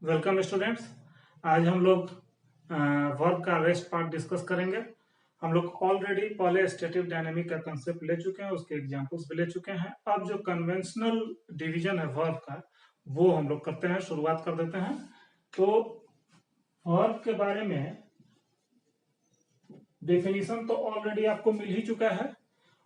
Welcome students. आज हम लोग वर्ब का रेस्ट पार्ट डिस्कस करेंगे। हम लोग ऑलरेडी पहले स्टैटिक डायनेमिक का कंसेप्ट ले चुके हैं, उसके एग्जांपल्स भी ले चुके हैं। अब जो कन्वेंशनल डिवीजन है वर्ब का, वो हम लोग करते हैं, शुरुआत कर देते हैं। तो वर्ब के बारे में डेफिनेशन तो ऑलरेडी आपको मिल ही चुका है,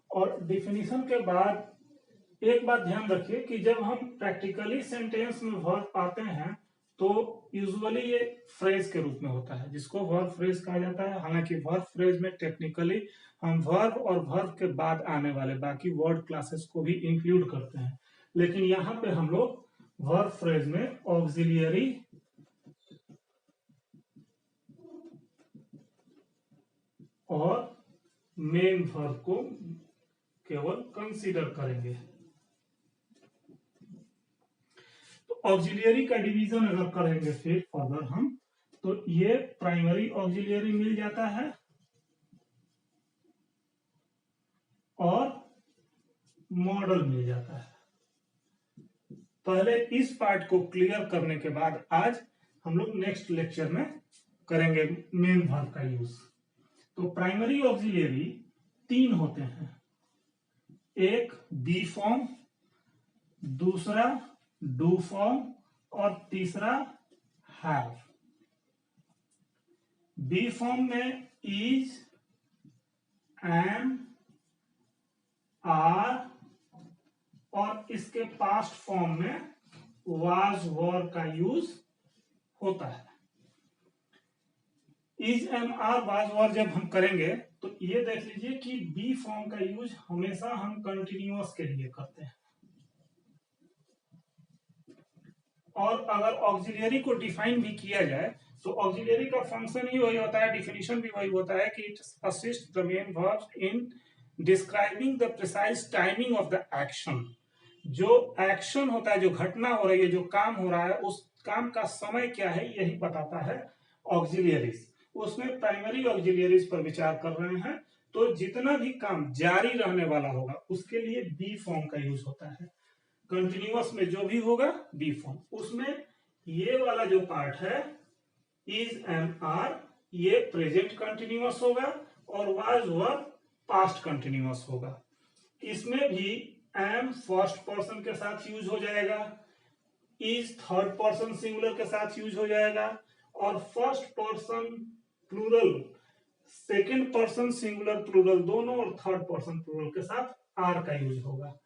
और डेफिनेशन के बाद एक बात ध्यान रखिए कि जब हम प्रैक्टिकली सेंटेंस में वर्ब पाते हैं तो यूजुअली ये फ्रेज के रूप में होता है, जिसको वर्ब फ्रेज कहा जाता है। हालांकि वर्ब फ्रेज में टेक्निकली हम वर्ब और वर्ब के बाद आने वाले बाकी वर्ड क्लासेस को भी इंक्लूड करते हैं, लेकिन यहाँ पे हम लोग वर्ब फ्रेज में ऑक्सिलियरी और मेन वर्ब को केवल कंसीडर करेंगे। ऑक्सिलियरी का डिवीजन अगर करेंगे फिर फर्दर हम, तो ये प्राइमरी ऑक्सिलियरी मिल जाता है और मॉडल मिल जाता है। पहले इस पार्ट को क्लियर करने के बाद आज हम लोग नेक्स्ट लेक्चर में करेंगे मेन वर्ब का यूज। तो प्राइमरी ऑक्सिलियरी तीन होते हैं, एक बी फॉर्म, दूसरा डू फॉर्म और तीसरा हैव। बी फॉर्म में इज, एम, आर और इसके पास्ट फॉर्म में वाज वर का यूज होता है। Is, am, are, was were जब हम करेंगे तो ये देख लीजिए कि बी फॉर्म का यूज हमेशा हम कंटिन्यूअस के लिए करते हैं। और अगर ऑक्सिलियरी को डिफाइन भी किया जाए तो ऑक्सिलियरी का फंक्शन ही वही होता है, डिफिनीशन भी वही होता है कि it assist the main verb in describing the precise timing of the action. जो एक्शन होता है, जो घटना हो रही है, जो काम हो रहा है, उस काम का समय क्या है, यही बताता है ऑक्सिलियरीज। उसमें प्राइमरी ऑक्सिलियरीज पर विचार कर रहे हैं, तो जितना भी काम जारी रहने वाला होगा उसके लिए बी फॉर्म का यूज होता है। कंटिन्यूअस में जो भी होगा बी फॉर्म, उसमें ये वाला जो पार्ट है इज, एम, आर, ये प्रेजेंट कंटिन्यूअस होगा और वाज वर पास्ट कंटिन्यूअस होगा। इसमें भी एम फर्स्ट पर्सन के साथ यूज हो जाएगा, इज थर्ड पर्सन सिंगुलर के साथ यूज हो जाएगा और first person plural, second person singular plural दोनों और थर्ड पर्सन प्लूरल के साथ आर का यूज होगा।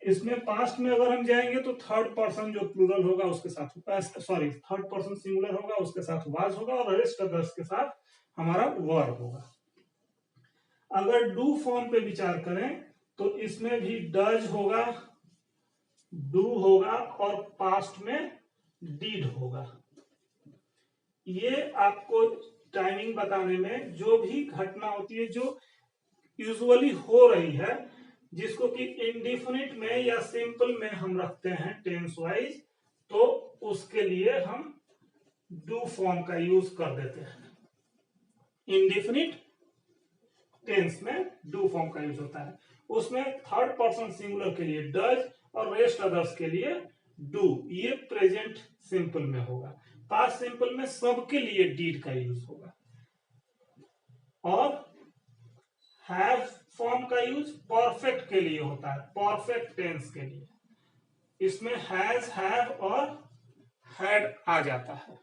इसमें पास्ट में अगर हम जाएंगे तो थर्ड पर्सन जो प्लूरल होगा उसके साथ, सॉरी, थर्ड पर्सन सिंगुलर होगा उसके साथ वाज होगा और रेस्ट अदर्स के साथ हमारा वर होगा। अगर डू फॉर्म पे विचार करें तो इसमें भी डज होगा, डू होगा और पास्ट में डीड होगा। ये आपको टाइमिंग बताने में जो भी घटना होती है जो यूजुअली हो रही है, जिसको कि इंडिफिनिट में या सिंपल में हम रखते हैं टेंस वाइज, तो उसके लिए हम डू फॉर्म का यूज कर देते हैं। इंडिफिनिट टेंस में डू फॉर्म का यूज होता है, उसमें थर्ड पर्सन सिंगुलर के लिए डज और रेस्ट अदर्स के लिए डू। ये प्रेजेंट सिंपल में होगा। पास्ट सिंपल में सबके लिए डीड का यूज होगा। और हैव फॉर्म का यूज परफेक्ट के लिए होता है, परफेक्ट टेंस के लिए। इसमें हैज, हैव और हैड आ जाता है।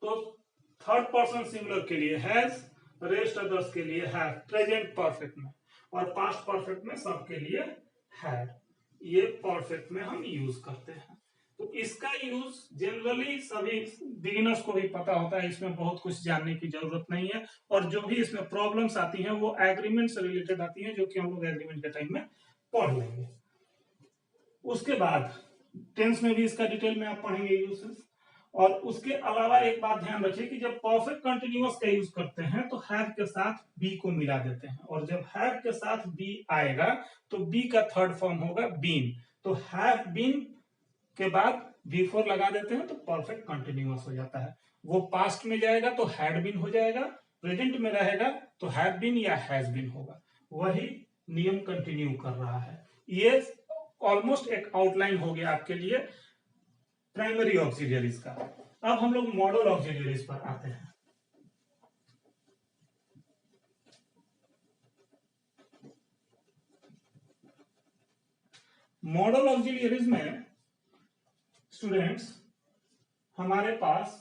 तो थर्ड पर्सन सिंगुलर के लिए हैज, रेस्ट अदर्स के लिए हैव प्रेजेंट परफेक्ट में, और पास्ट परफेक्ट में सबके लिए हैड। ये परफेक्ट में हम यूज करते हैं। तो इसका यूज जनरली सभी बिगिनर्स को भी पता होता है, इसमें बहुत कुछ जानने की जरूरत नहीं है। और जो भी इसमें प्रॉब्लम्स आती हैं वो एग्रीमेंट से रिलेटेड आती हैं, जो कि हम लोग एग्रीमेंट के टाइम में पढ़ लेंगे। उसके बाद टेंस में भी इसका डिटेल में आप पढ़ेंगे यूजेस। और उसके अलावा एक बात ध्यान रखिए कि जब परफेक्ट कंटिन्यूअस का यूज करते हैं तो हैव के साथ बी को मिला देते हैं, और जब हैव के साथ बी आएगा तो बी का थर्ड फॉर्म होगा बीन। तो हैव बीन के बाद बिफोर लगा देते हैं तो परफेक्ट कंटिन्यूअस हो जाता है। वो पास्ट में जाएगा तो हैड बीन हो जाएगा, प्रेजेंट में रहेगा तो हैव बीन या हैज बीन होगा। वही नियम कंटिन्यू कर रहा है। ये ऑलमोस्ट एक आउटलाइन हो गया आपके लिए प्राइमरी ऑक्सिलियरीज का। अब हम लोग मॉडल ऑक्सिलियरीज पर आते हैं। मॉडल ऑक्सिलियरीज में स्टूडेंट्स हमारे पास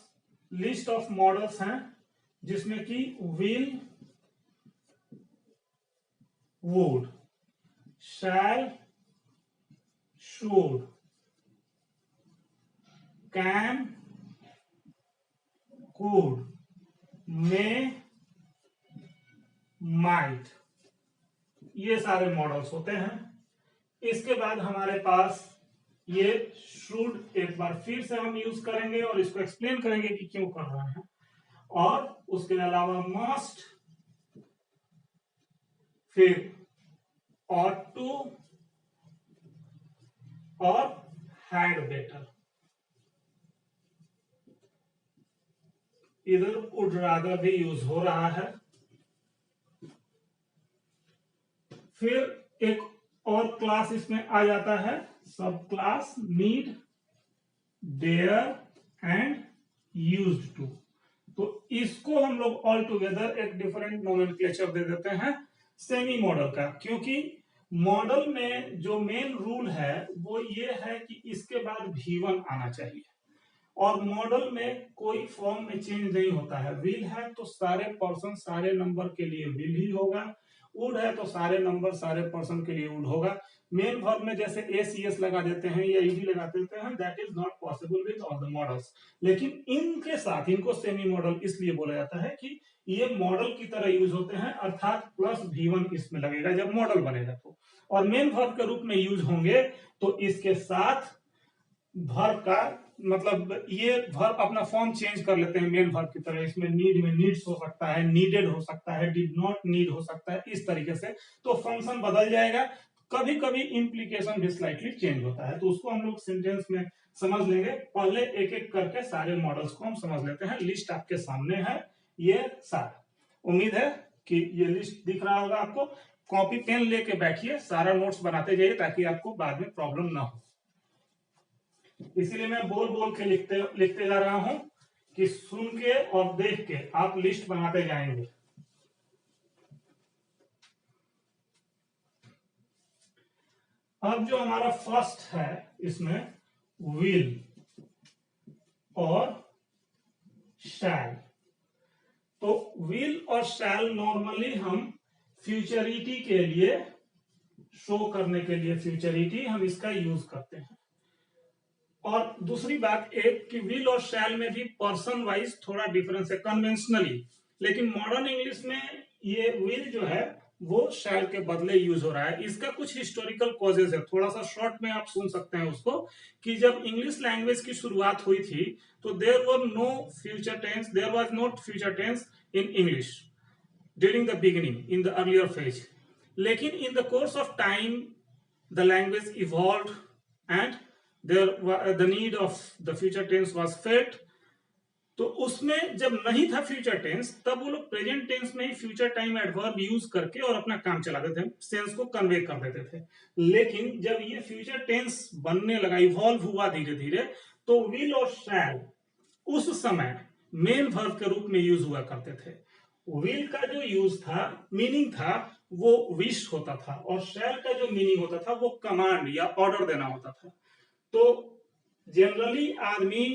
लिस्ट ऑफ मॉडल्स हैं, जिसमें कि will, would, shall, should, can, could, may, might, ये सारे मॉडल्स होते हैं। इसके बाद हमारे पास ये शुड एक बार फिर से हम यूज करेंगे और इसको एक्सप्लेन करेंगे कि क्यों कर रहे हैं। और उसके अलावा मस्ट, फिर ought to और had better। इधर would rather भी यूज हो रहा है। फिर एक और क्लास इसमें आ जाता है, sub class need, dare and used to. तो इसको हम लोग ऑल टुगेदर एक डिफरेंट नोमेनक्लेचर दे देते हैं सेमी मॉडल का, क्योंकि मॉडल में जो मेन रूल है वो ये है कि इसके बाद V1 आना चाहिए, और मॉडल में कोई फॉर्म में चेंज नहीं होता है। विल है तो सारे पर्सन सारे नंबर के लिए विल ही होगा, वुड है तो सारे नंबर सारे पर्सन के लिए वुड होगा। मेन वर्ब में जैसे एस लगा देते हैं या ईडी लगा देते हैं, that is not possible with all the models. लेकिन इनके साथ इनको सेमी मॉडल इसलिए बोला जाता है कि ये मॉडल की तरह यूज होते हैं, अर्थात प्लस V1 इसमें लगेगा जब मॉडल बनेगा तो। और मेन वर्ब के रूप में यूज होंगे तो इसके साथ वर्ब का मतलब ये वर्ब अपना फॉर्म चेंज कर लेते हैं मेन वर्ब की तरह। इसमें नीड में नीड्स हो सकता है, नीडेड हो सकता है, डिड नॉट नीड हो सकता है, इस तरीके से तो फंक्शन बदल जाएगा। कभी कभी इंप्लीकेशन भी स्लाइटली चेंज होता है, तो उसको हम लोग सेंटेंस में समझ लेंगे। पहले एक एक करके सारे मॉडल्स को हम समझ लेते हैं। लिस्ट आपके सामने है ये सारा, उम्मीद है कि ये लिस्ट दिख रहा होगा आपको। कॉपी पेन लेके बैठिए, सारा नोट्स बनाते जाइए ताकि आपको बाद में प्रॉब्लम ना हो। इसीलिए मैं बोल बोल के लिखते जा रहा हूं कि सुन के और देख के आप लिस्ट बनाते जाएंगे। अब जो हमारा फर्स्ट है इसमें विल और शैल। तो विल और शैल नॉर्मली हम फ्यूचरिटी के लिए शो करने के लिए फ्यूचरिटी हम इसका यूज करते हैं। और दूसरी बात एक कि विल और शैल में भी पर्सन वाइज थोड़ा डिफरेंस है कन्वेंशनली, लेकिन मॉडर्न इंग्लिश में ये विल जो है वो शैल के बदले यूज हो रहा है। इसका कुछ हिस्टोरिकल कॉजेज है, थोड़ा सा शॉर्ट में आप सुन सकते हैं उसको, कि जब इंग्लिश लैंग्वेज की शुरुआत हुई थी तो there were no future tense, there was not future tense in English during the beginning in the earlier phase. लेकिन in the course of time the language evolved and the need of the future tense was felt। तो उसमें जब नहीं था future tense तब वो लोग present tense में ही फ्यूचर टाइम एडवर्ब यूज करके और अपना काम चलाते थे, सेंस को कन्वे कर देते थे। लेकिन जब ये फ्यूचर टेंस बनने लगा, इवॉल्व हुआ धीरे धीरे, तो विल और शैल उस समय मेन वर्ब के रूप में यूज हुआ करते थे। विल का जो यूज था, मीनिंग था, वो विश होता था, और शैल का जो मीनिंग होता था वो कमांड या ऑर्डर देना होता था। तो जनरली आदमी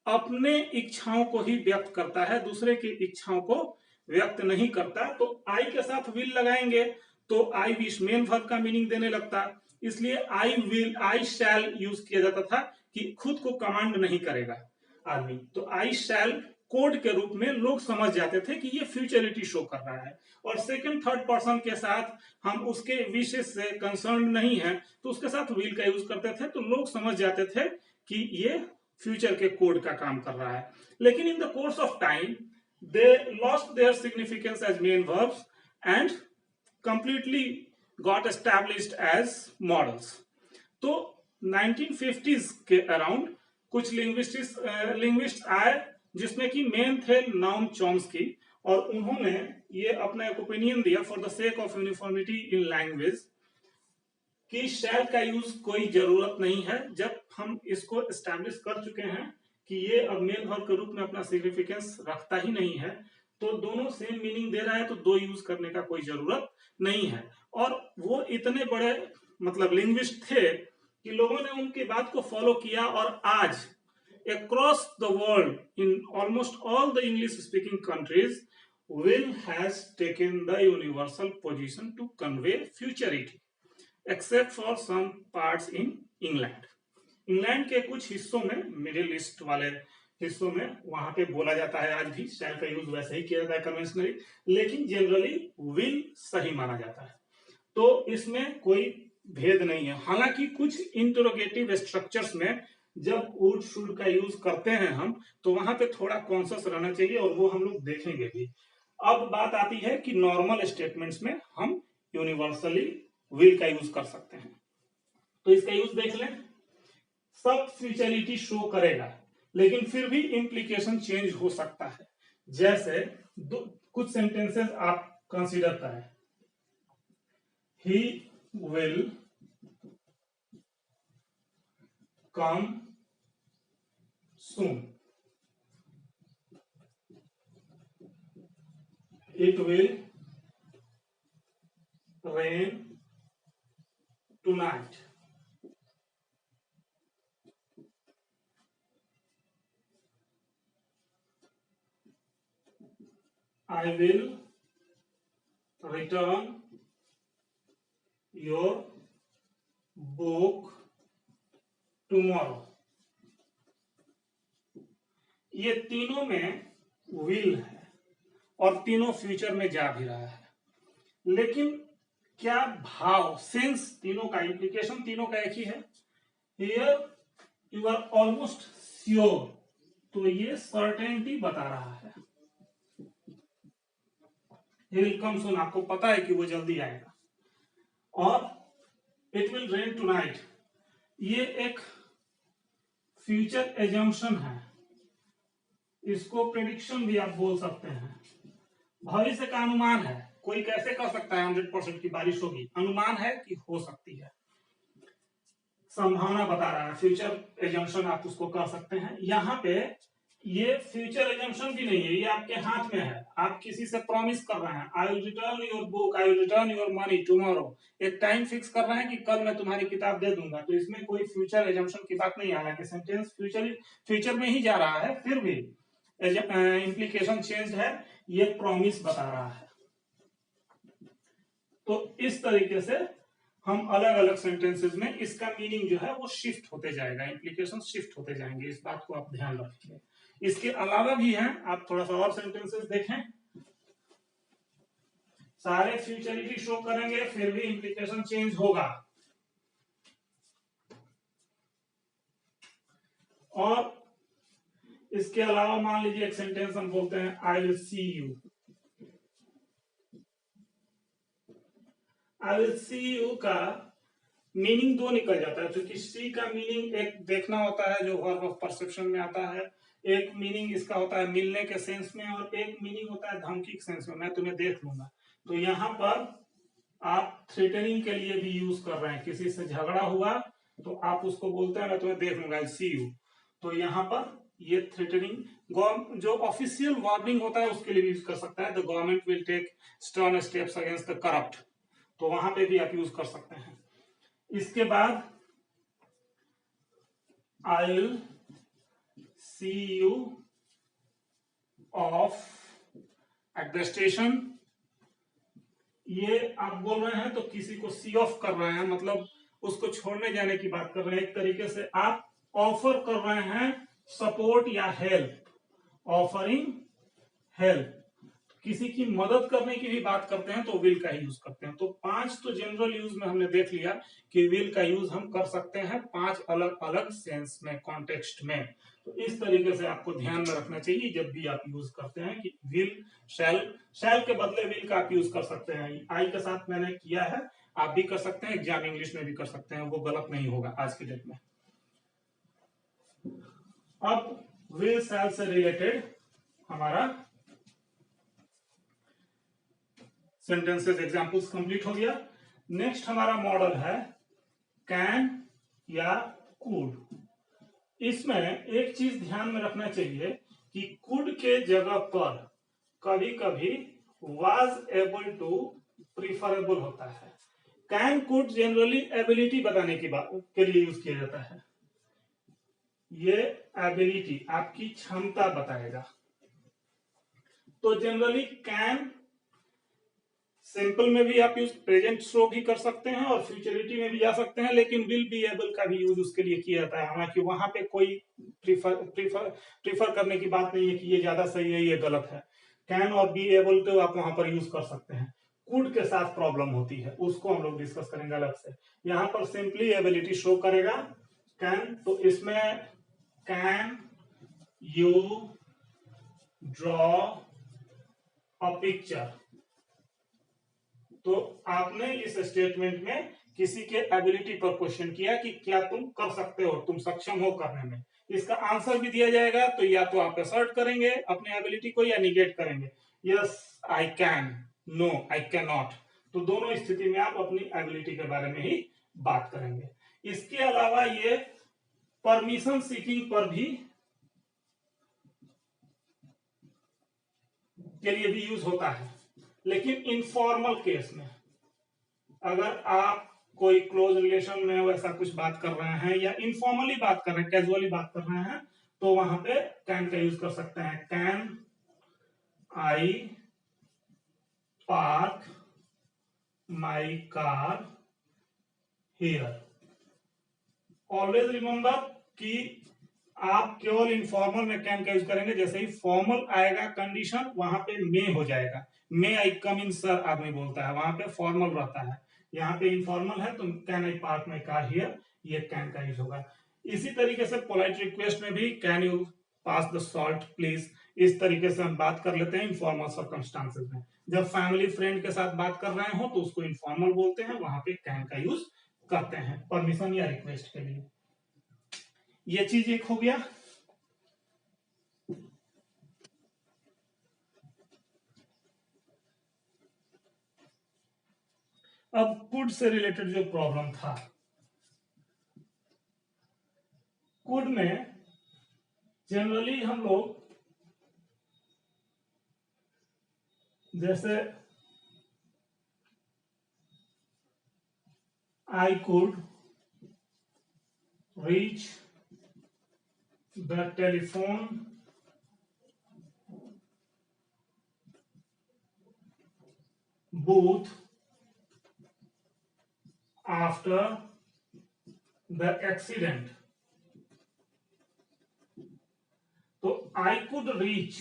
अपने इच्छाओं को ही व्यक्त करता है, दूसरे की इच्छाओं को व्यक्त नहीं करता। तो आई के साथ विल लगाएंगे तो आई विश मेन वर्ब का मीनिंग देने लगता, इसलिए I will, I shall use किया जाता था कि खुद को कमांड नहीं करेगा आदमी। तो आई शैल कोड के रूप में लोग समझ जाते थे कि ये फ्यूचरिटी शो कर रहा है। और सेकंड थर्ड पर्सन के साथ हम उसके विशेष से कंसर्न नहीं है तो उसके साथ विल का यूज करते थे, तो लोग समझ जाते थे कि ये फ्यूचर के कोड का काम कर रहा है। लेकिन in the course of time they lost their significance as main verbs and completely got established as modals. तो 1950s के अराउंड कुछ लिंग्विस्ट आए जिसमें कि मेन थे नॉम चॉम्स्की, और उन्होंने ये अपना एक ओपिनियन दिया for the sake of uniformity in language कि शैल का यूज कोई जरूरत नहीं है। जब हम इसको एस्टैब्लिश कर चुके हैं कि ये अब मेल वर्ब के रूप में अपना सिग्निफिकेंस रखता ही नहीं है, तो दोनों सेम मीनिंग दे रहा है, तो दो यूज करने का कोई जरूरत नहीं है। और वो इतने बड़े मतलब लिंग्विस्ट थे कि लोगों ने उनकी बात को फॉलो किया, और आज across the world in almost all the English speaking countries, will has taken the universal position to convey futurity except for some parts in England. England के कुछ हिस्सों में, मिडिल ईस्ट वाले हिस्सों में, वहां पे बोला जाता है आज भी, शैल का यूज वैसे ही किया जाता है कन्वेंशनली, लेकिन जनरली विल सही माना जाता है। तो इसमें कोई भेद नहीं है। हालांकि कुछ इंटरोगेटिव स्ट्रक्चर्स में जब वुड शुड का यूज करते हैं हम, तो वहां पे थोड़ा कॉन्शियस रहना चाहिए, और वो हम लोग देखेंगे भी। अब बात आती है कि नॉर्मल स्टेटमेंट्स में हम यूनिवर्सली विल का यूज कर सकते हैं। तो इसका यूज देख लें। सब फ्यूचरिटी शो करेगा, लेकिन फिर भी इंप्लीकेशन चेंज हो सकता है। जैसे कुछ सेंटेंसेस आप कंसीडर करें। He will come soon, it will rain tonight, I will return your book tomorrow। ये तीनों में will है, और तीनों फ्यूचर में जा भी रहा है, लेकिन क्या भाव, सेंस तीनों का, इंप्लीकेशन तीनों का एक ही है। Here you are almost sure, तो ये सर्टेनिटी बता रहा है। He will come soon, आपको पता है कि वो जल्दी आएगा। और it will rain tonight, ये एक फ्यूचर एजम्पशन है, इसको प्रेडिक्शन भी आप बोल सकते हैं। भविष्य का अनुमान है, कोई कैसे कर सकता है 100% की बारिश होगी, अनुमान है कि हो सकती है, संभावना बता रहा है, फ्यूचर एजम्पशन आप उसको कर सकते हैं। यहाँ पे ये फ्यूचर एजम्पशन भी नहीं है, ये आपके हाथ में है। आप किसी से प्रॉमिस कर रहे हैं, I will return your book, I will return your money tomorrow, एक टाइम फिक्स कर रहे हैं कि कल मैं तुम्हारी किताब दे दूंगा, तो इसमें कोई फ्यूचर एजम्पशन की बात नहीं आ रहा है कि सेंटेंस फ्यूचर में ही जा रहा है, फिर भी इंप्लीकेशन चेंज है, ये प्रॉमिस बता रहा है। तो इस तरीके से हम अलग अलग सेंटेंसेस में इसका मीनिंग जो है वो शिफ्ट होते जाएगा, इंप्लीकेशन शिफ्ट होते जाएंगे, इस बात को आप ध्यान रखिए। इसके अलावा भी हैं, आप थोड़ा सा और सेंटेंसेस देखें, सारे फ्यूचरिटी शो करेंगे, फिर भी इंप्लीकेशन चेंज होगा। और इसके अलावा मान लीजिए एक सेंटेंस हम बोलते हैं, I will see you, I will see you का मीनिंग दो निकल जाता है, क्योंकि सी का मीनिंग एक देखना होता है जो वर्ब ऑफ परसेप्शन में आता है, एक मीनिंग इसका होता है मिलने के सेंस में, और एक मीनिंग होता है धमकी के सेंस में, मैं तुम्हें देख लूंगा। तो यहाँ पर आप थ्रेटनिंग के लिए भी यूज कर रहे हैं, किसी से झगड़ा हुआ तो आप उसको बोलते हैं मैं तुम्हें देख लूंगा, आई सी यू। तो यहाँ पर ये थ्रेटनिंग जो ऑफिशियल वार्निंग होता है उसके लिए यूज कर सकता है, the government will take stern steps against the corrupt, तो वहां पे भी आप यूज कर सकते हैं। इसके बाद I will see you of at the station, ये आप बोल रहे हैं तो किसी को सी ऑफ कर रहे हैं, मतलब उसको छोड़ने जाने की बात कर रहे हैं, एक तरीके से आप ऑफर कर रहे हैं सपोर्ट या हेल्प, ऑफरिंग हेल्प, किसी की मदद करने की भी बात करते हैं तो विल का यूज करते हैं। तो 5 तो जनरल यूज में हमने देख लिया कि विल का यूज हम कर सकते हैं 5 अलग अलग सेंस में, कॉन्टेक्स्ट में। तो इस तरीके से आपको ध्यान में रखना चाहिए जब भी आप यूज करते हैं कि विल, शैल के बदले विल का आप यूज कर सकते हैं। आई के साथ मैंने किया है, आप भी कर सकते हैं, एग्जाम इंग्लिश में भी कर सकते हैं, वो गलत नहीं होगा आज के डेट में। अब विल शैल से रिलेटेड हमारा सेंटेंसेस एग्जांपल्स कंप्लीट हो गया। नेक्स्ट हमारा मॉडल है कैन या कुड। इसमें एक चीज ध्यान में रखना चाहिए कि कुड के जगह पर कभी कभी वाज एबल टू प्रिफरेबल होता है। कैन कुड जनरली एबिलिटी बताने की बात के लिए यूज किया जाता है। ये एबिलिटी आपकी क्षमता बताएगा। तो जनरली कैन सिंपल में भी आप यूज प्रेजेंट शो भी कर सकते हैं और फ्यूचरिटी में भी जा सकते हैं, लेकिन विल बी एबल का भी यूज उसके लिए किया जाता है। हालांकि वहां पे कोई प्रीफर करने की बात नहीं है कि ये ज्यादा सही है ये गलत है। कैन और बी एबल तो आप वहां पर यूज कर सकते हैं। कुड के साथ प्रॉब्लम होती है, उसको हम लोग डिस्कस करेंगे अलग से। यहाँ पर सिंपली एबिलिटी शो करेगा कैन। तो इसमें can you draw a picture. तो आपने इस स्टेटमेंट में किसी के एबिलिटी पर क्वेश्चन किया कि क्या तुम कर सकते हो, तुम सक्षम हो करने में। इसका आंसर भी दिया जाएगा, तो या तो आप असर्ट करेंगे अपने एबिलिटी को या निगेट करेंगे। Yes I can, no I can not. तो दोनों स्थिति में आप अपनी एबिलिटी के बारे में ही बात करेंगे। इसके अलावा ये परमिशन सीकिंग पर भी के लिए भी यूज होता है, लेकिन इनफॉर्मल केस में अगर आप कोई क्लोज रिलेशन में वैसा कुछ बात कर रहे हैं या इनफॉर्मली बात कर रहे हैं, कैजुअली बात कर रहे हैं, तो वहां पे कैन का यूज कर सकते हैं। Can I park my car here. Always remember कि आप केवल इनफॉर्मल में कैन का यूज करेंगे, जैसे ही फॉर्मल आएगा कंडीशन वहां पे मे हो जाएगा। मे आई कम इन सर आदमी बोलता है, वहां पे फॉर्मल रहता है। यहाँ पे इनफॉर्मल है तो can I park my car here, ये कैन का यूज होगा। इसी तरीके से पोलाइट रिक्वेस्ट में भी can you pass the salt please, इस तरीके से हम बात कर लेते हैं इनफॉर्मल सर्कमस्टांसेस में। जब फैमिली फ्रेंड के साथ बात कर रहे हो तो उसको इनफॉर्मल बोलते हैं, वहां पे कैन का यूज करते हैं परमिशन या रिक्वेस्ट के लिए। ये चीज एक हो गया। अब कुड से रिलेटेड जो प्रॉब्लम था, कुड में जनरली हम लोग जैसे I could reach the telephone booth after the accident। तो I could reach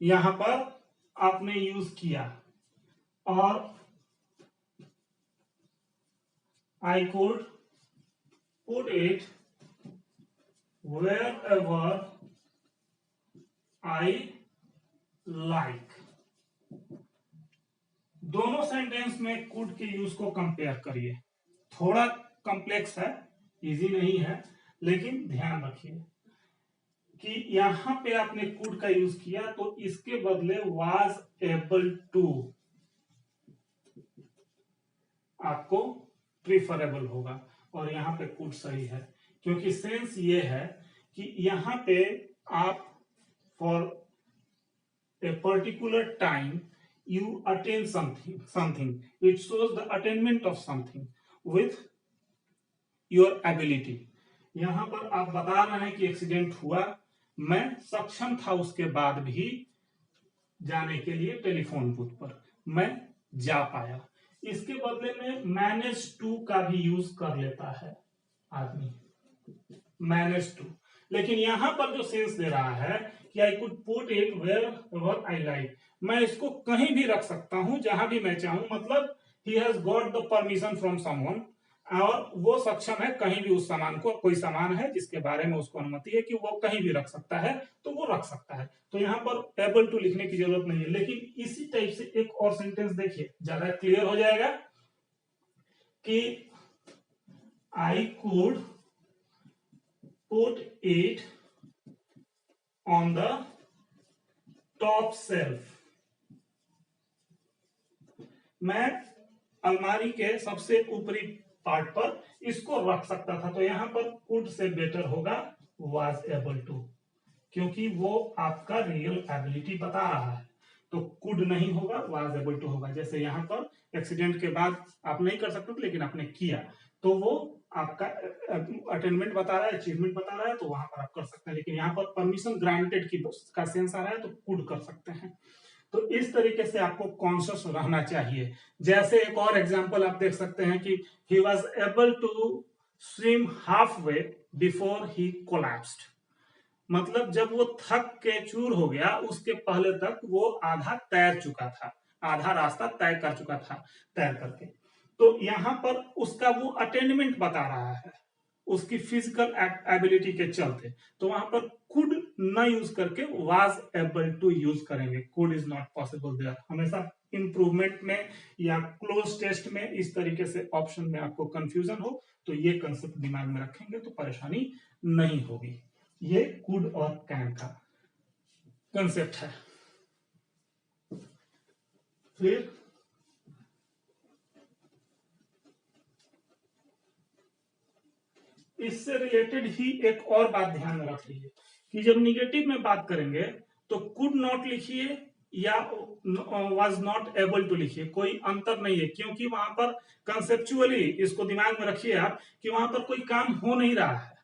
यहां पर आपने यूज किया, और I could put it wherever I like। दोनों सेंटेंस में कुड के यूज को कंपेयर करिए। थोड़ा कॉम्प्लेक्स है, इजी नहीं है, लेकिन ध्यान रखिए कि यहां पे आपने कुड का यूज किया तो इसके बदले वाज एबल टू आपको प्रिफरेबल होगा, और यहां पे कुड सही है, क्योंकि सेंस ये है कि यहां पे आप for a particular time you attain something, it shows the attainment of something with your ability। यहां पर आप बता रहे हैं कि एक्सीडेंट हुआ, मैं सक्षम था उसके बाद भी जाने के लिए टेलीफोन बूथ पर, मैं जा पाया। इसके बदले में मैनेज टू का भी यूज कर लेता है आदमी, मैनेज टू। लेकिन यहां पर जो सेंस दे रहा है कि I could put it where I like, मैं इसको कहीं भी रख सकता हूं जहां भी मैं चाहूं। मतलब he has got the permission from someone, और वो सक्षम है कहीं भी उस सामान को, कोई सामान है जिसके बारे में उसको अनुमति है कि वो कहीं भी रख सकता है, तो वो रख सकता है। तो यहां पर एबल टू लिखने की जरूरत नहीं है। लेकिन इसी टाइप से एक और सेंटेंस देखिए, ज्यादा क्लियर हो जाएगा कि I could put it on the top shelf। मैं अलमारी के सबसे ऊपरी पार्ट पर इसको रख सकता था। तो यहां पर कुड से बेटर होगा वाज एबल टू, क्योंकि वो आपका रियल एबिलिटी बता रहा है। तो कुड नहीं होगा, वाज एबल टू होगा। जैसे यहाँ पर एक्सीडेंट के बाद आप नहीं कर सकते थे, लेकिन आपने किया, तो वो आपका अटेनमेंट बता रहा है, अचीवमेंट बता रहा है, तो वहां पर आप कर सकते हैं। लेकिन यहाँ पर परमिशन ग्रांटेड की का सेंस आ रहा है, तो कुड कर सकते हैं। तो इस तरीके से आपको कॉन्शियस रहना चाहिए। जैसे एक और एग्जांपल आप देख सकते हैं कि he was able to swim half way before he collapsed. मतलब जब वो थक के चूर हो गया, उसके पहले तक वो आधा तैर चुका था, आधा रास्ता तय कर चुका था तैर करके। तो यहां पर उसका वो अटेनमेंट बता रहा है उसकी फिजिकल एबिलिटी के चलते। तो वहां पर कुड न यूज करके वाज एबल टू यूज करेंगे। Could is not possible there. हमेशा इंप्रूवमेंट में या क्लोज टेस्ट में इस तरीके से ऑप्शन में आपको कंफ्यूजन हो तो ये कंसेप्ट दिमाग में रखेंगे तो परेशानी नहीं होगी। ये कुड और कैन का कंसेप्ट है। फिर इससे रिलेटेड ही एक और बात ध्यान में रख लीजिए कि जब निगेटिव में बात करेंगे तो कुड नॉट लिखिए या वाज नॉट एबल टू लिखिए, कोई अंतर नहीं है। क्योंकि वहां पर कंसेप्चुअली इसको दिमाग में रखिए आप कि वहां पर कोई काम हो नहीं रहा है,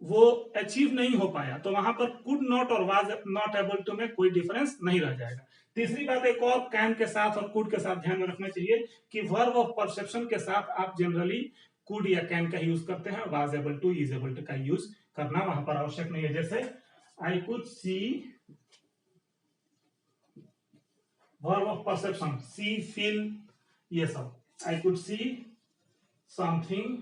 वो अचीव नहीं हो पाया। तो वहां पर कुड नॉट और वाज नॉट एबल टू में कोई डिफरेंस नहीं रह जाएगा। तीसरी बात एक और कैन के साथ और कुड के साथ ध्यान में रखना चाहिए कि वर्ब ऑफ परसेप्शन के साथ आप जनरली कुड या कैन का यूज करते हैं, was able to, is able to का यूज करना वहां पर आवश्यक नहीं है। जैसे I could see, verb of perception see, feel, ये सब। I could see something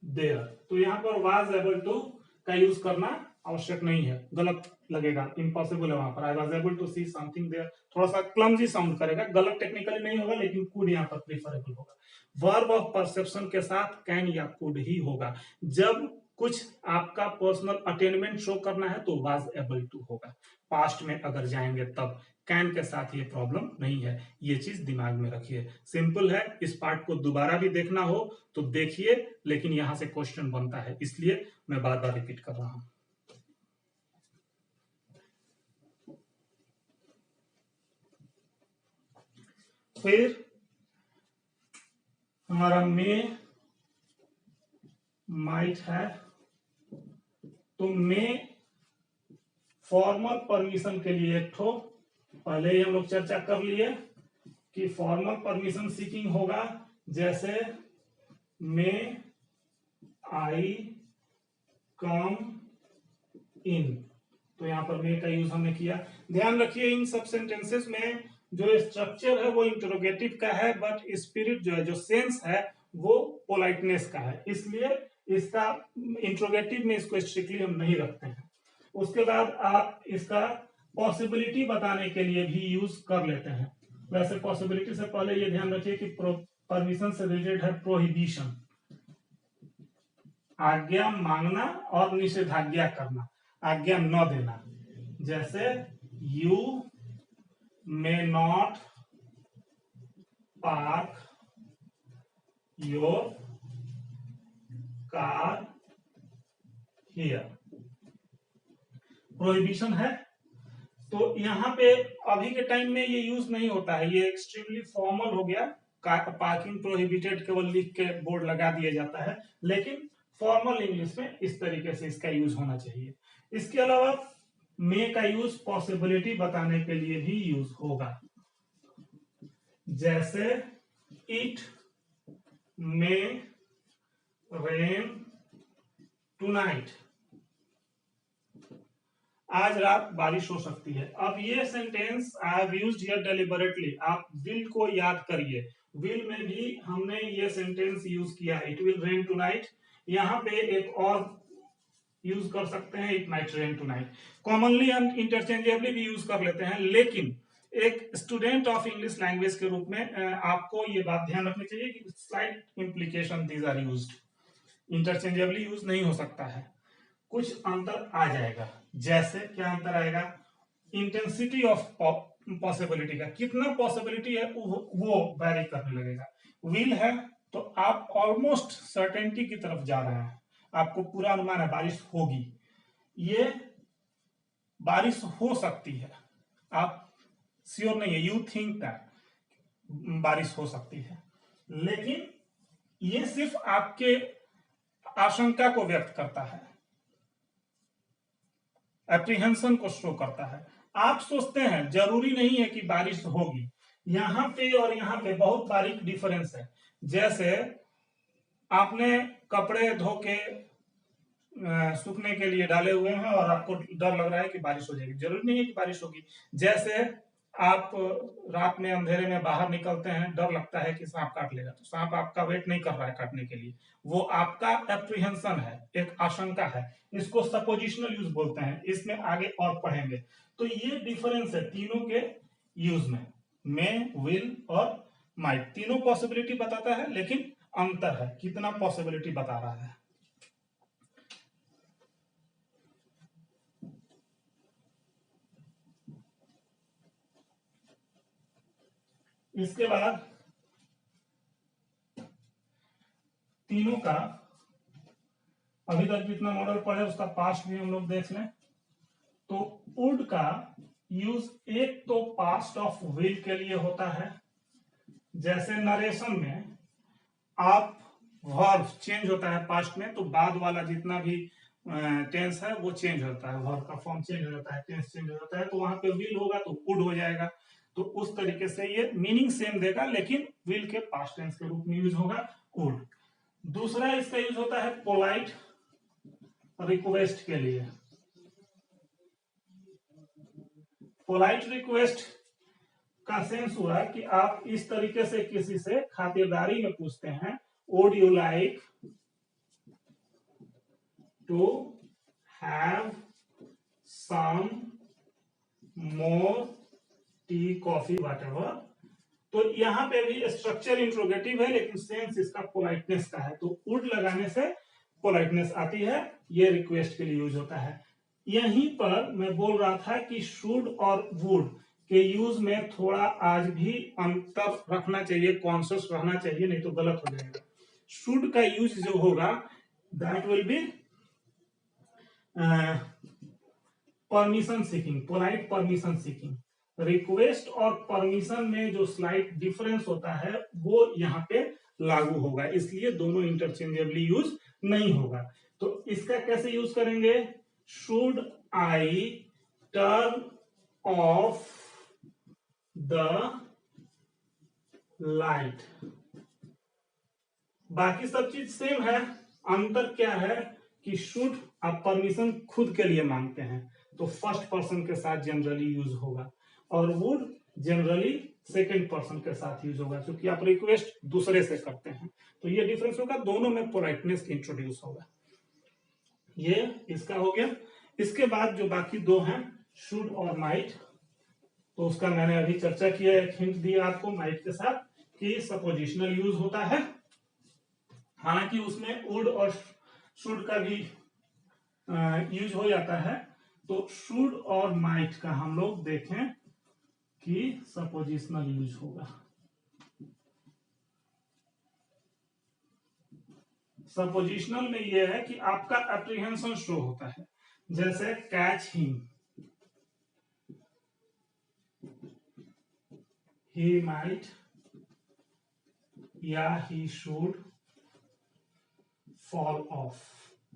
there, तो यहां पर वाज एबल टू का यूज करना आवश्यक नहीं है, गलत लगेगा, इम्पॉसिबल है। वहां पर I was able to see something there थोड़ा सा क्लमजी साउंड करेगा, गलत टेक्निकली नहीं होगा, लेकिन कुड यहां पर प्रीफरेबल होगा। वर्ब ऑफ परसेप्शन के साथ कैन या कुड ही होगा। जब कुछ आपका पर्सनल अटेनमेंट शो करना है तो वाज एबल टू होगा। पास्ट में अगर जाएंगे तब कैन के साथ ये प्रॉब्लम नहीं है। ये चीज दिमाग में रखिए, सिंपल है। इस पार्ट को दोबारा भी देखना हो तो देखिए, लेकिन यहां से क्वेश्चन बनता है, इसलिए मैं बार बार रिपीट कर रहा हूं। फिर हमारा मे माइट है, तो मे फॉर्मल परमिशन के लिए एक ठो पहले ही हम लोग चर्चा कर लिए कि फॉर्मल परमिशन सीकिंग होगा। जैसे मे आई कम इन, तो यहां पर मे का यूज हमने किया। ध्यान रखिए इन सब सेंटेंसेस में जो स्ट्रक्चर है वो इंटरोगेटिव का है, बट स्पिरिट जो है, जो सेंस है, वो पोलाइटनेस का है, इसलिए इसका इंटरोगेटिव में इसको स्ट्रिक्टली हम नहीं रखते हैं। उसके बाद आप इसका पॉसिबिलिटी बताने के लिए भी यूज कर लेते हैं। वैसे पॉसिबिलिटी से पहले ये ध्यान रखिए कि परमिशन से रिलेटेड है प्रोहिबिशन, आज्ञा मांगना और निषेधाज्ञा करना, आज्ञा न देना। जैसे you may not park your car here, prohibition है। तो यहाँ पे अभी के टाइम में ये यूज नहीं होता है, ये एक्सट्रीमली फॉर्मल हो गया। पार्किंग प्रोहिबिटेड केवल लिख के बोर्ड लगा दिया जाता है, लेकिन फॉर्मल इंग्लिश में इस तरीके से इसका यूज होना चाहिए। इसके अलावा मे का यूज पॉसिबिलिटी बताने के लिए भी यूज होगा। जैसे इट मे रेन टुनाइट, आज रात बारिश हो सकती है। अब ये sentence I have used here deliberately, आप विल को याद करिए, विल में भी हमने ये सेंटेंस यूज किया, इट विल रेन टुनाइट। यहाँ पे एक और यूज कर सकते हैं, it might rain tonight. Commonly हम इंटरचेंजेबली भी यूज कर लेते हैं, लेकिन एक स्टूडेंट ऑफ इंग्लिश लैंग्वेज के रूप में आपको ये बात ध्यान रखनी चाहिए कि slight implication these are used, interchangeably use नहीं हो सकता है, कुछ अंतर आ जाएगा। जैसे क्या अंतर आएगा, इंटेंसिटी ऑफ पॉसिबिलिटी का, कितना पॉसिबिलिटी है वो वैरी करने लगेगा। विल है तो आप ऑलमोस्ट सर्टेनिटी की तरफ जा रहे हैं, आपको पूरा अनुमान है बारिश होगी। ये बारिश हो सकती है, आप श्योर नहीं है, यू थिंक दैट बारिश हो सकती है, लेकिन ये सिर्फ आपके आशंका को व्यक्त करता है, एप्रीहेंशन को शो करता है। आप सोचते हैं, जरूरी नहीं है कि बारिश होगी। यहां पे और यहां पे बहुत बारीक डिफरेंस है। जैसे आपने कपड़े धो के सूखने के लिए डाले हुए हैं और आपको डर लग रहा है कि बारिश हो जाएगी, जरूरी नहीं है कि बारिश होगी। जैसे आप रात में अंधेरे में बाहर निकलते हैं, डर लगता है कि सांप काट लेगा, तो सांप आपका वेट नहीं कर रहा है काटने के लिए, वो आपका एप्रीहेंशन है, एक आशंका है। इसको सपोजिशनल यूज बोलते हैं, इसमें आगे और पढ़ेंगे। तो ये डिफरेंस है तीनों के यूज में, विल और माइट, तीनों पॉसिबिलिटी बताता है, लेकिन अंतर है कितना पॉसिबिलिटी बता रहा है। इसके बाद तीनों का अभी तक जितना मॉडल पढ़े उसका पास्ट भी हम लोग देख लें। तो वुड का यूज एक तो पास्ट ऑफ विल के लिए होता है, जैसे नरेशन में आप वर्ब चेंज होता है पास्ट में, तो बाद वाला जितना भी टेंस है वो चेंज होता है, वर्ब का फॉर्म चेंज हो जाता है, टेंस चेंज हो जाता है, तो वहां पे विल होगा तो वुड हो जाएगा। तो उस तरीके से ये मीनिंग सेम देगा, लेकिन विल के पास्ट टेंस के रूप में यूज होगा वुड। दूसरा इसका यूज होता है पोलाइट रिक्वेस्ट के लिए। पोलाइट रिक्वेस्ट का सेंस हुआ कि आप इस तरीके से किसी से खातिरदारी में पूछते हैं, would you like to have some more tea coffee whatever. तो यहां पे भी स्ट्रक्चर इंट्रोगेटिव है, लेकिन सेंस इसका पोलाइटनेस का है, तो वुड लगाने से पोलाइटनेस आती है, ये रिक्वेस्ट के लिए यूज होता है। यहीं पर मैं बोल रहा था कि शुड और वुड के यूज में थोड़ा आज भी अंतर रखना चाहिए, कॉन्शियस रहना चाहिए, नहीं तो गलत हो जाएगा। शुड का यूज जो होगा that will be permission seeking, polite permission seeking. Request और परमिशन में जो स्लाइट डिफरेंस होता है वो यहाँ पे लागू होगा, इसलिए दोनों इंटरचेंजेबली यूज नहीं होगा। तो इसका कैसे यूज करेंगे, should I turn off the light. बाकी सब चीज सेम है, अंतर क्या है कि शुड आप परमिशन खुद के लिए मांगते हैं तो फर्स्ट पर्सन के साथ जनरली यूज होगा, और वुड जनरली सेकंड पर्सन के साथ यूज होगा, क्योंकि आप रिक्वेस्ट दूसरे से करते हैं। तो ये डिफरेंस होगा, दोनों में पोलाइटनेस इंट्रोड्यूस होगा। ये इसका हो गया। इसके बाद जो बाकी दो हैं शुड और माइट, तो उसका मैंने अभी चर्चा किया, एक हिंट दिया आपको माइट के साथ कि सपोजिशनल यूज होता है, हालांकि उसमें वुड और शुड का भी यूज हो जाता है। तो शुड और माइट का हम लोग देखें कि सपोजिशनल यूज होगा। सपोजिशनल में यह है कि आपका एप्रीहेंशन शो होता है, जैसे कैच हिम, ही माइट या ही शुड फॉल ऑफ,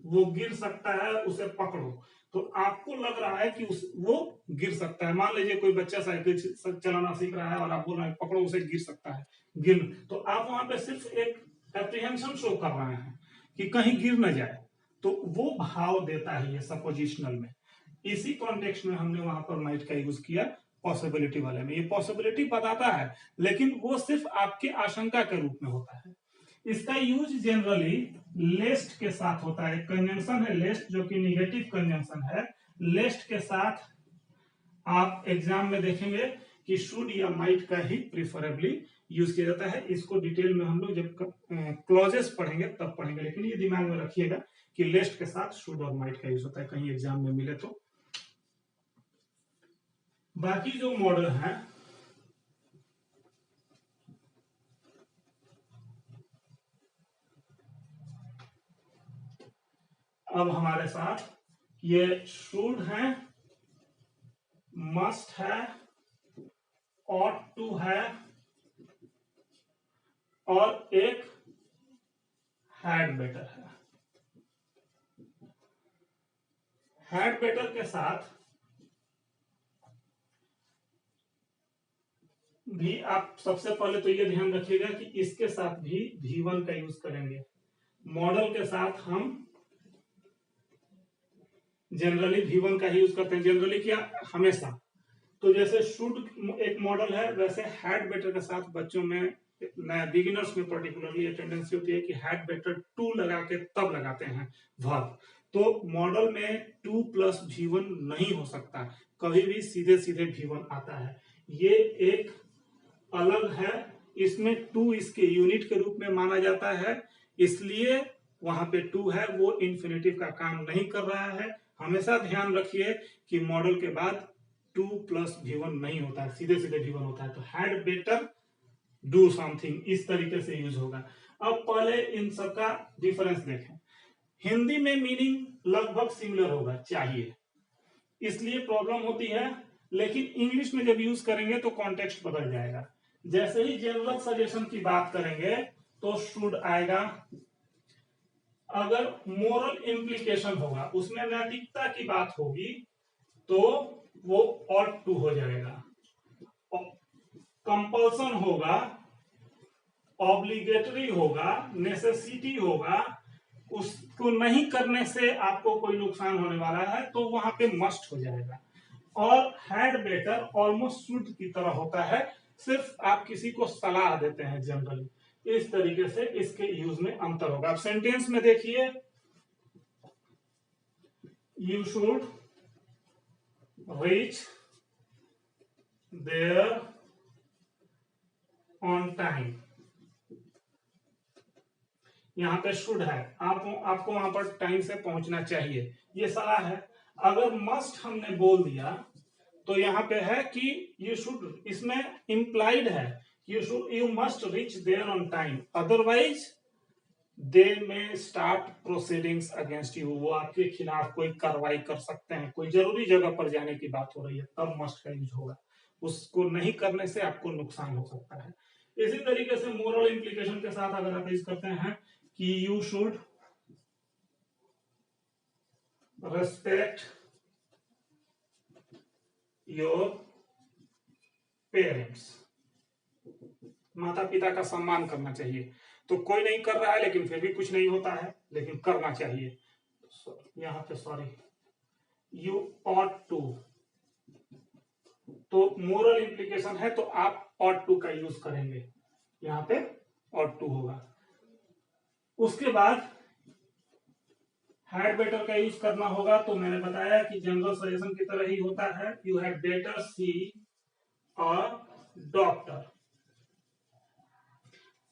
वो गिर सकता है, उसे पकड़ो। तो आपको लग रहा है कि वो गिर सकता है, मान लीजिए कोई बच्चा साइकिल चलाना सीख रहा है और आप बोल रहे हैं पकड़ो उसे, गिर सकता है, गिर, तो आप वहां पे सिर्फ एक एप्रीहेंशन शो कर रहे हैं कि कहीं गिर न जाए, तो वो भाव देता है ये सपोजिशनल में। इसी कॉन्टेक्स्ट में हमने वहां पर माइट का यूज किया पॉसिबिलिटी वाले में। ये पॉसिबिलिटी बताता है, लेकिन वो सिर्फ आपके आशंका के रूप में होता है। इसका यूज जनरली लेस्ट के साथ होता है, कंजंक्शन है लेस्ट जो कि निगेटिव कंजंक्शन है, लेस्ट के साथ आप एग्जाम में देखेंगे कि शुड या माइट का ही प्रिफरेबली यूज किया जाता है। इसको डिटेल में हम लोग जब क्लॉजेस पढ़ेंगे तब पढ़ेंगे, लेकिन ये दिमाग में रखिएगा कि लेस्ट के साथ शुड और माइट का यूज होता है, कहीं एग्जाम में मिले तो। बाकी जो मॉडल है अब हमारे साथ ये शुड है, मस्ट है, ought to है, और एक had better है। had better के साथ भी आप सबसे पहले तो ये ध्यान रखिएगा कि इसके साथ भी V1 का यूज करेंगे। मॉडल के साथ हम जनरली V1 का ही यूज करते हैं, जनरली क्या, हमेशा। तो जैसे शुड एक मॉडल है, वैसे हैड बेटर के साथ बच्चों में, बिगिनर्स में पर्टिकुलरली ये टेंडेंसी होती है कि हैड बेटर टू लगा के तब लगाते हैं वर्ब। तो मॉडल में टू प्लस V1 नहीं हो सकता, कभी भी सीधे सीधे V1 आता है। ये एक अलग है, इसमें टू इसके यूनिट के रूप में माना जाता है, इसलिए वहां पे टू है, वो इन्फिनेटिव का काम नहीं कर रहा है। हमेशा ध्यान रखिए कि मॉडल के बाद टू प्लस V1 नहीं होता है, सीधे सीधे V1 होता है। तो हैड बेटर डू समथिंग इस तरीके से यूज होगा। अब पहले इन सबका डिफरेंस देखें। हिंदी में मीनिंग लगभग सिमिलर होगा, चाहिए, इसलिए प्रॉब्लम होती है, लेकिन इंग्लिश में जब यूज करेंगे तो कॉन्टेक्स्ट बदल जाएगा। जैसे ही जनरल सजेशन की बात करेंगे तो शुड आएगा, अगर मोरल इम्प्लीकेशन होगा, उसमें नैतिकता की बात होगी, तो वो ought to हो जाएगा। कंपल्सन होगा, ऑब्लिगेटरी होगा, नेसेसिटी होगा, उसको नहीं करने से आपको कोई नुकसान होने वाला है, तो वहां पे मस्ट हो जाएगा। और हैड बेटर ऑलमोस्ट शुड की तरह होता है, सिर्फ आप किसी को सलाह देते हैं जनरली, इस तरीके से इसके यूज में अंतर होगा। अब सेंटेंस में देखिए, you should reach there on time, यहां पे शुड है, आपको वहां पर टाइम से पहुंचना चाहिए, ये सलाह है। अगर मस्ट हमने बोल दिया तो यहां पे है कि यू शुड, इसमें इंप्लाइड है, you must reach there on time, otherwise they may start proceedings against you, वो आपके खिलाफ कोई कार्रवाई कर सकते हैं, कोई जरूरी जगह पर जाने की बात हो रही है, तब मस्ट का यूज होगा, उसको नहीं करने से आपको नुकसान हो सकता है। इसी तरीके से मोरल इंप्लीकेशन के साथ अगर आप यूज करते हैं कि you should respect your parents, माता पिता का सम्मान करना चाहिए, तो कोई नहीं कर रहा है लेकिन फिर भी कुछ नहीं होता है, लेकिन करना चाहिए। यहां पे सॉरी, यू ऑट टू, तो मोरल इंप्लीकेशन है तो आप ऑट टू का यूज करेंगे, यहां पे ऑट टू होगा। उसके बाद हैड बेटर का यूज करना होगा, तो मैंने बताया कि जनरल सजेशन की तरह ही होता है, you had better C a doctor,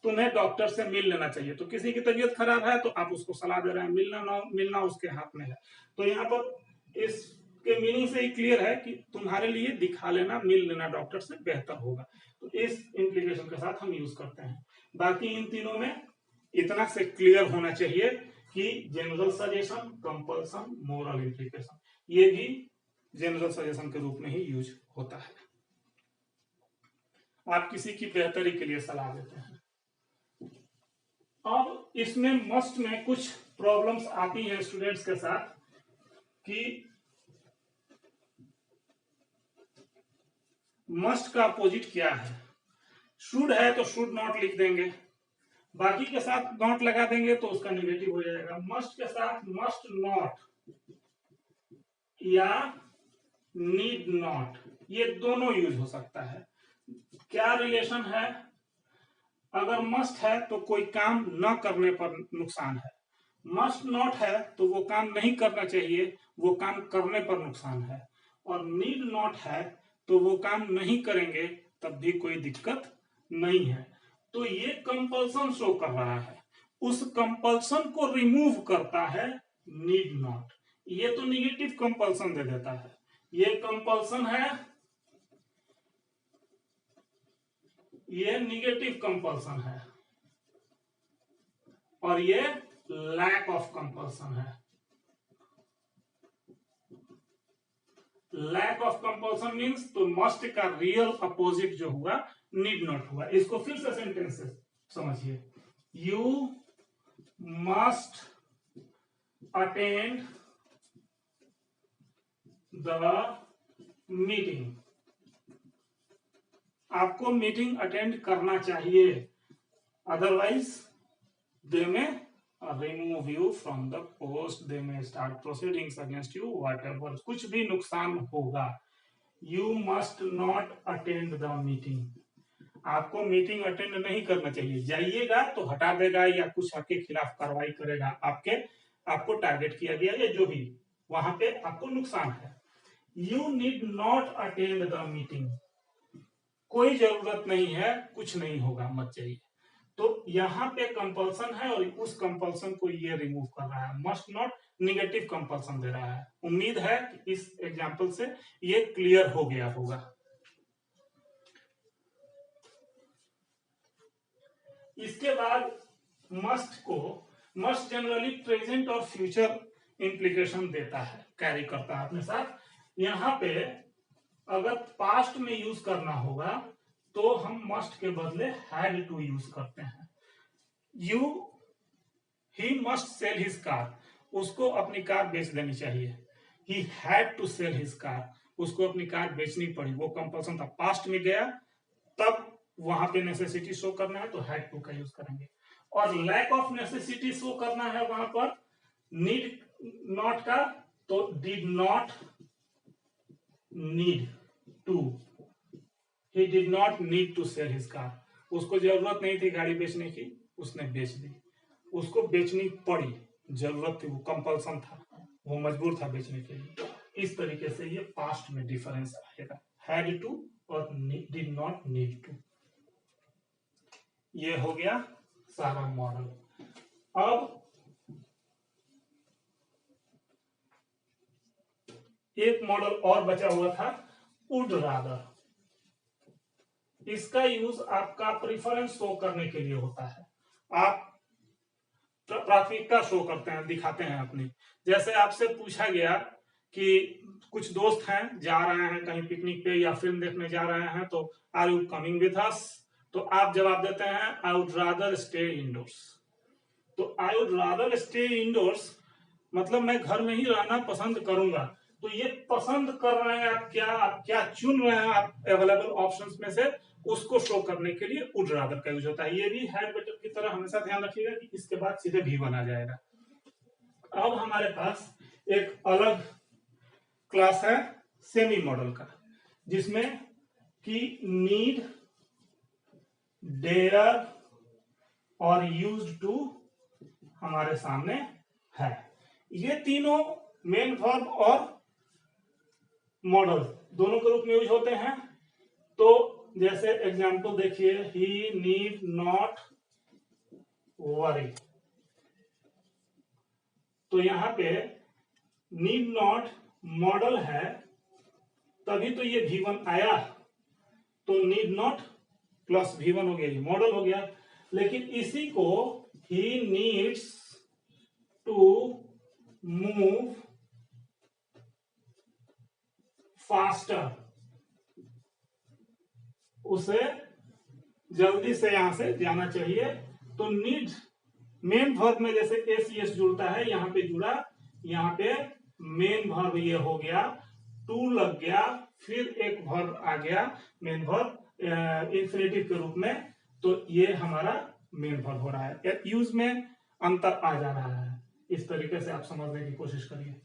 तुम्हें डॉक्टर से मिल लेना चाहिए। तो किसी की तबीयत खराब है तो आप उसको सलाह दे रहे हैं, मिलना ना मिलना उसके हाथ में है। तो यहाँ पर इसके मीनिंग से ही क्लियर है कि तुम्हारे लिए दिखा लेना, मिल लेना डॉक्टर से बेहतर होगा। तो इस इंप्लीकेशन के साथ हम यूज करते हैं। बाकी इन तीनों में इतना से क्लियर होना चाहिए कि general suggestion, compulsion, moral implication, ये भी जनरल सजेशन के रूप में ही यूज होता है। आप किसी की बेहतरी के लिए सलाह देते हैं। अब इसमें मस्ट में कुछ प्रॉब्लम्स आती हैं स्टूडेंट्स के साथ कि मस्ट का अपोजिट क्या है। शुड है तो शुड नॉट लिख देंगे, बाकी के साथ नॉट लगा देंगे तो उसका निगेटिव हो जाएगा। मस्ट के साथ मस्ट नॉट या नीड नॉट, ये दोनों यूज हो सकता है। क्या रिलेशन है, अगर मस्ट है तो कोई काम न करने पर नुकसान है, मस्ट नॉट है तो वो काम नहीं करना चाहिए, वो काम करने पर नुकसान है, और नीड नॉट है तो वो काम नहीं करेंगे तब भी कोई दिक्कत नहीं है। तो ये कंपल्सन शो कर रहा है, उस कंपल्सन को रिमूव करता है नीड नॉट, ये तो निगेटिव कंपल्सन दे देता है। ये कंपल्सन है, ये निगेटिव कंपल्सन है, और ये लैक ऑफ कंपल्सन है। लैक ऑफ कंपल्सन मीन्स तो मस्ट का रियल अपोजिट जो हुआ नीड नॉट हुआ। इसको फिर से सेंटेंस से समझिए, you must attend the meeting, आपको मीटिंग अटेंड करना चाहिए, अदरवाइज दे में remove you from the post, they may start proceedings against you, whatever, कुछ भी नुकसान होगा। You must not attend the meeting, आपको मीटिंग अटेंड नहीं करना चाहिए। जाइएगा तो हटा देगा या कुछ आपके खिलाफ कार्रवाई करेगा, आपको टारगेट किया गया या जो भी, वहां पे आपको नुकसान है। You need not attend the meeting, कोई जरूरत नहीं है, कुछ नहीं होगा, मत जाइए। तो यहां पे कंपल्सन है और उस कंपल्सन को ये रिमूव कर रहा है, मस्ट नॉट निगेटिव कंपल्सन दे रहा है। उम्मीद है कि इस एग्जांपल से ये क्लियर हो गया होगा। इसके बाद मस्ट जनरली प्रेजेंट और फ्यूचर इंप्लीकेशन देता है, कैरी करता है अपने साथ। यहां पे अगर पास्ट में यूज करना होगा तो हम मस्ट के बदले हैड टू यूज करते हैं। He must sell his car, उसको अपनी कार बेच देनी चाहिए। He had to sell his car, उसको अपनी कार बेचनी पड़ी, वो कंपल्सन था, पास्ट में गया तब वहां पे नेसेसिटी शो करना है तो हैड टू का यूज करेंगे। और लैक ऑफ नेसेसिटी शो करना है वहां पर नीड नॉट का, तो did not need to, he did not need to sell his car, उसको जरूरत नहीं थी गाड़ी बेचने की, उसने बेच दी, उसको बेचनी पड़ी, जरूरत थी, वो कंपल्सन था, वो मजबूर था बेचने के लिए। इस तरीके से ये पास्ट में डिफरेंस आएगा, हैड टू और डिड नॉट नीड टू। ये हो गया सारा मॉडल। अब एक मॉडल और बचा हुआ था, वुड रादर। इसका यूज आपका प्रिफरेंस शो करने के लिए होता है, आप प्राथमिकता शो करते हैं, दिखाते हैं अपनी। जैसे आपसे पूछा गया कि कुछ दोस्त हैं, जा रहे हैं कहीं पिकनिक पे या फिल्म देखने जा रहे हैं, तो are you coming with us, तो आप जवाब देते हैं I would rather stay indoors. तो I would rather stay indoors मतलब मैं घर में ही रहना पसंद करूंगा। तो ये पसंद कर रहे हैं आप क्या चुन रहे हैं आप अवेलेबल ऑप्शंस में से, उसको शो करने के लिए वुड रादर का यूज होता है। ये भी हैड बेटर की तरह हमेशा ध्यान रखिएगा कि इसके बाद सीधे भी बना जाएगा। अब हमारे पास एक अलग क्लास है सेमी मॉडल का, जिसमें कि नीड, डेयर और यूज्ड टू हमारे सामने है। ये तीनों मेन वर्ब और मॉडल दोनों के रूप में यूज होते हैं। तो जैसे एग्जांपल देखिए, ही नीड नॉट वरी, तो यहां पे नीड नॉट मॉडल है, तभी तो ये V1 आया, तो नीड नॉट प्लस V1 हो गया, ये मॉडल हो गया। लेकिन इसी को he needs to move faster, उसे जल्दी से यहां से जाना चाहिए। तो नीड मेन वर्ब में जैसे एस जुड़ता है, यहां पे जुड़ा, यहां पे मेन वर्ब ये हो गया, टू लग गया, फिर एक वर्ब आ गया मेन वर्ब इंफिनिटिव के रूप में, तो ये हमारा मेन वर्ब हो रहा है। यूज में अंतर आ जा रहा है, इस तरीके से आप समझने की कोशिश करिए।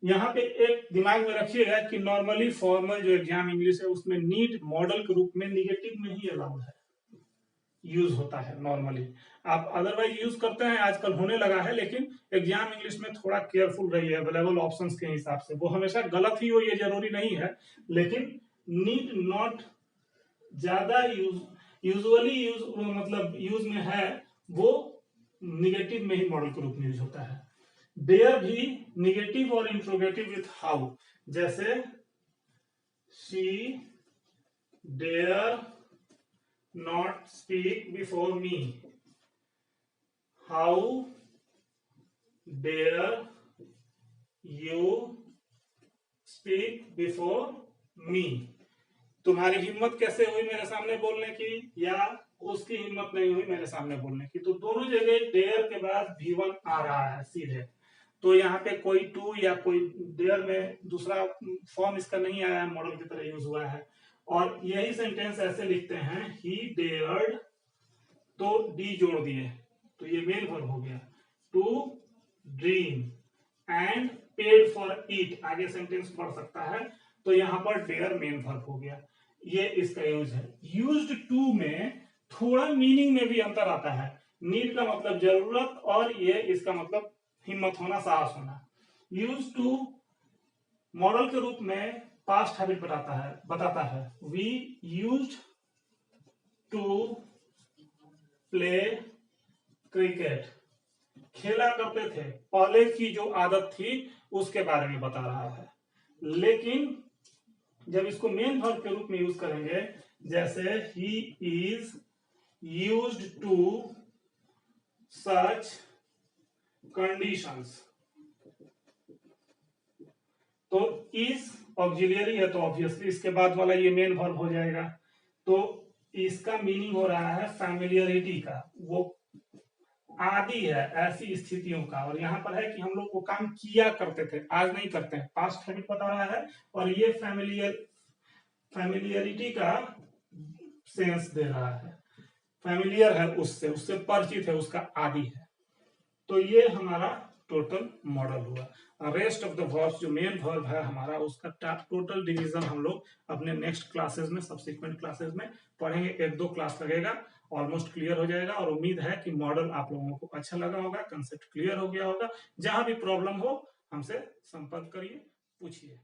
यहाँ पे एक दिमाग में रखिएगा कि नॉर्मली फॉर्मल जो एग्जाम इंग्लिश है उसमें नीड मॉडल के रूप में निगेटिव में ही अलाउड है, यूज होता है नॉर्मली। आप अदरवाइज यूज करते हैं, आजकल होने लगा है, लेकिन एग्जाम इंग्लिश में थोड़ा केयरफुल रहिए अवेलेबल ऑप्शंस के हिसाब से। वो हमेशा गलत ही हो ये जरूरी नहीं है, लेकिन नीड नॉट ज्यादा यूजुअली मतलब यूज में है, वो निगेटिव में ही मॉडल के रूप में यूज होता है। डेयर भी निगेटिव और इंट्रोगेटिव विथ हाउ, जैसे she dare not speak before me, how dare you speak before me. तुम्हारी हिम्मत कैसे हुई मेरे सामने बोलने की, या उसकी हिम्मत नहीं हुई मेरे सामने बोलने की। तो दोनों जगह डेयर के बाद V1 आ रहा है सीधे। तो यहाँ पे कोई टू या कोई डेयर में दूसरा फॉर्म इसका नहीं आया है, मॉडल की तरह यूज हुआ है। और यही सेंटेंस ऐसे लिखते हैं, ही डेयर्ड, तो डी जोड़ दिए तो ये मेन वर्ब हो गया, to dream and paid for it, आगे सेंटेंस पढ़ सकता है। तो यहां पर डेयर मेन वर्ब हो गया, ये इसका यूज है। यूज्ड टू में थोड़ा मीनिंग में भी अंतर आता है। नीड का मतलब जरूरत, और ये इसका मतलब हिम्मत होना, साहस होना। यूज टू मॉडल के रूप में पास्ट हैबिट बताता है। We used to play cricket, खेला करते थे, पहले की जो आदत थी उसके बारे में बता रहा है। लेकिन जब इसको मेन वर्ब के रूप में यूज करेंगे, जैसे he is used to such conditions, तो इज ऑक्सिलियरी है तो ऑब्वियसली इसके बाद वाला ये मेन वर्ब हो जाएगा। तो इसका मीनिंग हो रहा है फैमिलियरिटी का, वो आदि है ऐसी स्थितियों का। और यहाँ पर है कि हम लोग वो काम किया करते थे, आज नहीं करते हैं, पास्ट हैबिट बता रहा है। और ये फैमिलियरिटी का सेंस दे रहा है, फैमिलियर है उससे परिचित है, उसका आदि है। तो ये हमारा टोटल मॉडल हुआ। रेस्ट ऑफ द वर्ब्स जो मेन वर्ब है हमारा, उसका टोटल डिवीजन हम लोग अपने नेक्स्ट क्लासेस में, सब्सिक्वेंट क्लासेस में पढ़ेंगे। 1-2 क्लास लगेगा, ऑलमोस्ट क्लियर हो जाएगा। और उम्मीद है कि मॉडल आप लोगों को अच्छा लगा होगा, कंसेप्ट क्लियर हो गया होगा। जहां भी प्रॉब्लम हो हमसे संपर्क करिए, पूछिए।